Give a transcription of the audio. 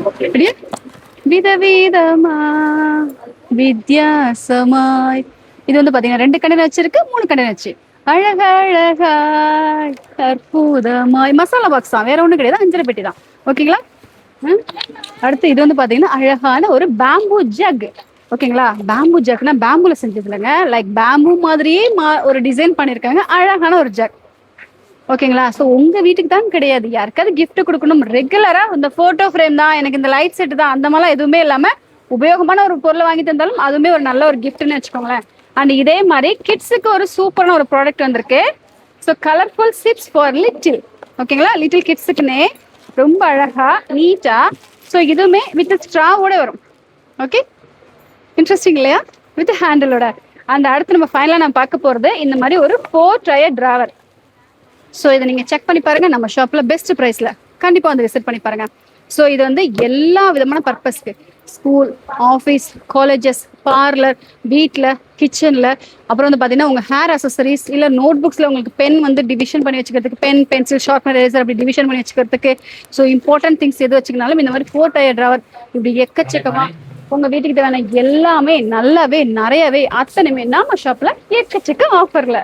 அப்படியே விதவிதமா வித்தியாசமாய். இது வந்து பாத்தீங்கன்னா 2 கண்டெய்னர் வச்சிருக்கு, 3 கண்டெய்னர் வச்சு. அழகழகாய் அற்புதமாய் மசாலா பாக்ஸ் தான், வேற ஒண்ணும் கிடையாது. அஞ்சரை பெட்டி தான். ஓகேங்களா? அடுத்து இது வந்து பாத்தீங்கன்னா அழகான ஒரு பேம்பு ஜக். ஓகேங்களா? பேம்பு ஜக்னா பேம்புல செஞ்சது இல்லைங்க, லைக் பேம்பு மாதிரியே ஒரு டிசைன் பண்ணிருக்காங்க. அழகான ஒரு ஜக். ஓகேங்களா? ஸோ உங்க வீட்டுக்கு தான் கிடையாது, யாருக்காவது கிஃப்ட் கொடுக்கணும், ரெகுலரா இந்த போட்டோ ஃப்ரேம் தான் எனக்கு, இந்த லைட் செட் தான், அந்த மாதிரிலாம் எதுவுமே இல்லாம உபயோகமான ஒரு பொருளை வாங்கி தந்தாலும் அதுவுமே ஒரு நல்ல ஒரு கிஃப்ட்னு வச்சுக்கோங்களேன். அண்ட் இதே மாதிரி கிட்ஸுக்கு ஒரு சூப்பரான ஒரு ப்ராடக்ட் வந்திருக்கு. So colourful chips for little. ஓகேங்களா? லிட்டில் கிட்ஸுக்குன்னே ரொம்ப அழகா நீட்டா. ஸோ இதுவுமே வித் ஸ்ட்ராவோட வரும். ஓகே, இன்ட்ரெஸ்டிங் இல்லையா? வித் ஹேண்டிலோட. அந்த அடுத்து நம்ம ஃபைனலாக நான் பார்க்க போகிறது இந்த மாதிரி ஒரு 4 டயர் டிராவர். ஸோ இதை நீங்கள் செக் பண்ணி பாருங்க, நம்ம ஷாப்பில் பெஸ்ட் ப்ரைஸில் கண்டிப்பாக வந்து விசிட் பண்ணி பாருங்க. ஸோ இது வந்து எல்லா விதமான பர்பஸ்க்கு, ஸ்கூல், ஆஃபீஸ், காலேஜஸ், பார்லர், வீட்டில், கிச்சனில், அப்புறம் வந்து பார்த்தீங்கன்னா உங்கள் ஹேர் அசசரிஸ் இல்லை நோட் புக்ஸில் உங்களுக்கு பென் வந்து டிவிஷன் பண்ணி வச்சுக்கிறதுக்கு, பென், பென்சில், ஷார்ப்னர், எரேசர் அப்படி டிவிஷன் பண்ணி வச்சுக்கிறதுக்கு. ஸோ இம்பார்ட்டன்ட் திங்ஸ் எது வச்சுக்கினாலும் இந்த மாதிரி 4 டயர் டிராவர் இப்படி எக்கச்சக்கமாக உங்கள் வீட்டுக்கு தேவையான எல்லாமே நல்லாவே நிறையவே அத்தனையுமே நம்ம ஷாப்பில் எக்கச்சக்க ஆஃபரில்.